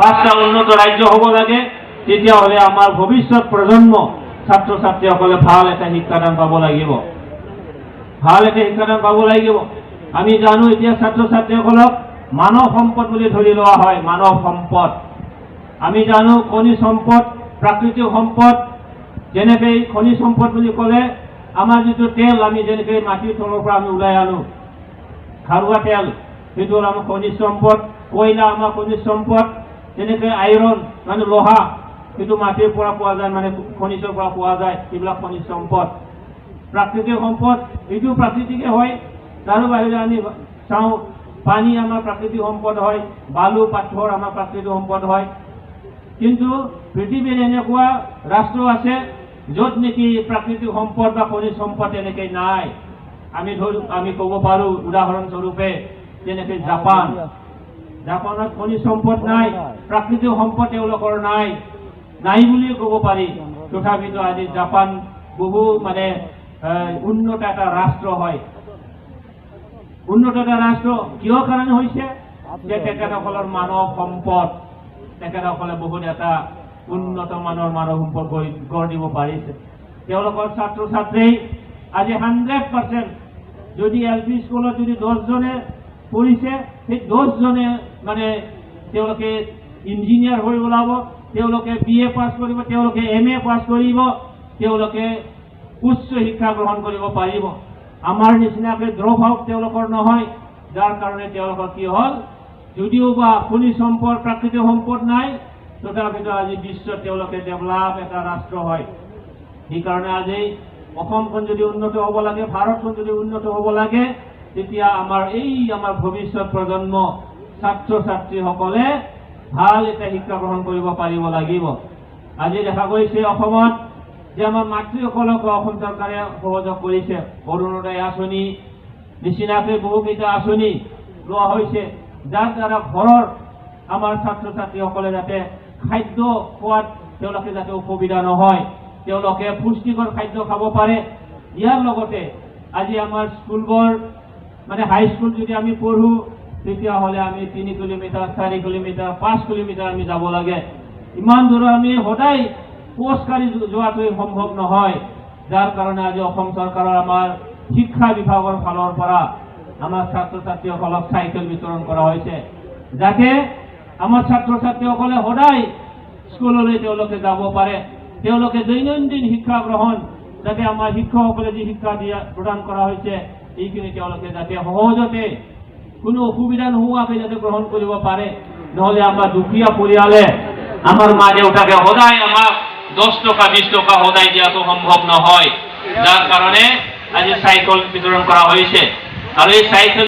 পাঁচটা উন্নত ৰাজ্য হ'ব লাগে, তেতিয়াহ'লে আমাৰ ভৱিষ্যত প্ৰজন্ম ছাত্ৰ ছাত্ৰীসকলে ভাল এটা শিক্ষাদান পাব লাগিব, ভাল এটা শিক্ষাদান পাব লাগিব। আমি জানো এতিয়া ছাত্ৰ ছাত্ৰীসকলক মানৱ সম্পদ বুলি ধৰি লোৱা হয়, মানৱ সম্পদ। আমি জানো খনিজ সম্পদ, প্ৰাকৃতিক সম্পদ, যেনেকৈ খনিজ সম্পদ বুলি ক'লে আমাৰ যিটো তেল আমি যেনেকৈ মাটিৰ তলৰ পৰা আমি ওলাই আনো, খাৰুৱা তেল, সেইটো হ'ল আমাৰ খনিজ সম্পদ। কয়লা আমাৰ খনিজ সম্পদ, যেনেকৈ আইৰণ মানে লোহা, সেইটো মাটিৰ পৰা পোৱা যায়, মানে খনিজৰ পৰা পোৱা যায়, সেইবিলাক খনিজ সম্পদ। প্ৰাকৃতিক সম্পদ এইটো প্ৰাকৃতিকে হয়, তাৰো বাহিৰে আমি চাওঁ পানী আমাৰ প্ৰাকৃতিক সম্পদ হয়, বালু পাথৰ আমাৰ প্ৰাকৃতিক সম্পদ হয়। কিন্তু পৃথিৱীৰ এনেকুৱা ৰাষ্ট্ৰ আছে য'ত নেকি প্ৰাকৃতিক সম্পদ বা খনিজ সম্পদ এনেকৈ নাই। আমি ক'ব পাৰোঁ উদাহৰণস্বৰূপে যেনেকৈ জাপান, জাপানত খনিজ সম্পদ নাই, প্ৰাকৃতিক সম্পদ তেওঁলোকৰ নাই বুলিয়ে ক'ব পাৰি। তথাপিতো আজি জাপান বহু মানে উন্নত এটা ৰাষ্ট্ৰ হয়। উন্নত এটা ৰাষ্ট্ৰ কিয় কাৰণে হৈছে? যে তেখেতসকলৰ মানৱ সম্পদ, তেখেতসকলে বহুত এটা উন্নত মানৰ মানৱ সম্পদ গঢ় দিব পাৰিছে। তেওঁলোকৰ ছাত্ৰ ছাত্ৰী আজি 100%, যদি LP স্কুলত যদি 10জনে পঢ়িছে, সেই 10জনে মানে তেওঁলোকে ইঞ্জিনিয়াৰ হৈ ওলাব, তেওঁলোকে BA পাছ কৰিব, তেওঁলোকে MA পাছ কৰিব, তেওঁলোকে উচ্চ শিক্ষা গ্ৰহণ কৰিব পাৰিব। আমাৰ নিচিনাকৈ ড্ৰপ আউট তেওঁলোকৰ নহয়, যাৰ কাৰণে তেওঁলোকৰ কি হ'ল, যদিও বা খনিজ সম্পদ প্ৰাকৃতিক সম্পদ নাই, তথাপিতো আজি বিশ্বত তেওঁলোকে ডেভেলপ এটা ৰাষ্ট্ৰ হয়। সেইকাৰণে আজি অসমখন যদি উন্নত হ'ব লাগে, ভাৰতখন যদি উন্নত হ'ব লাগে, তেতিয়া আমাৰ ভৱিষ্যত প্ৰজন্ম ছাত্ৰ ছাত্ৰীসকলে ভাল এটা শিক্ষা গ্ৰহণ কৰিব পাৰিব লাগিব। আজি দেখা গৈছে অসমত যে আমাৰ মাতৃসকলক অসম চৰকাৰে সহযোগ কৰিছে, অৰুণোদয় আঁচনি নিচিনাকৈ বহুকেইটা আঁচনি লোৱা হৈছে, যাৰ দ্বাৰা ঘৰৰ আমাৰ ছাত্ৰ ছাত্ৰীসকলে যাতে খাদ্য খোৱাত তেওঁলোকে যাতে অসুবিধা নহয়, তেওঁলোকে পুষ্টিকৰ খাদ্য খাব পাৰে। ইয়াৰ লগতে আজি আমাৰ স্কুলবোৰ মানে হাইস্কুল যদি আমি পঢ়োঁ, তেতিয়াহ'লে আমি 3 কিলোমিটাৰ, 4 কিলোমিটাৰ, 5 কিলোমিটাৰ আমি যাব লাগে। ইমান দূৰ আমি সদায় খোজকাঢ়ি যোৱাটোৱে সম্ভৱ নহয়, যাৰ কাৰণে আজি অসম চৰকাৰৰ আমাৰ শিক্ষা বিভাগৰ ফালৰ পৰা আমাৰ ছাত্ৰ ছাত্ৰীসকলক চাইকেল বিতৰণ কৰা হৈছে, যাতে আমাৰ ছাত্ৰ ছাত্ৰীসকলে সদায় স্কুললৈ তেওঁলোকে যাব পাৰে, তেওঁলোকে দৈনন্দিন শিক্ষা গ্ৰহণ, যাতে আমাৰ শিক্ষকসকলে যি শিক্ষা প্ৰদান কৰা হৈছে এইখিনি তেওঁলোকে যাতে সহজতে কোনো অসুবিধা নোহোৱাকৈ যাতে গ্ৰহণ কৰিব পাৰে। নহ'লে আমাৰ দুখীয়া পৰিয়ালে আমাৰ মা দেউতাকে সদায় আমাক 10 টকা 20 টকা সদায় দিয়াটো সম্ভৱ নহয়, যাৰ কাৰণে আজি চাইকেল বিতৰণ কৰা হৈছে। আৰু এই চাইকেল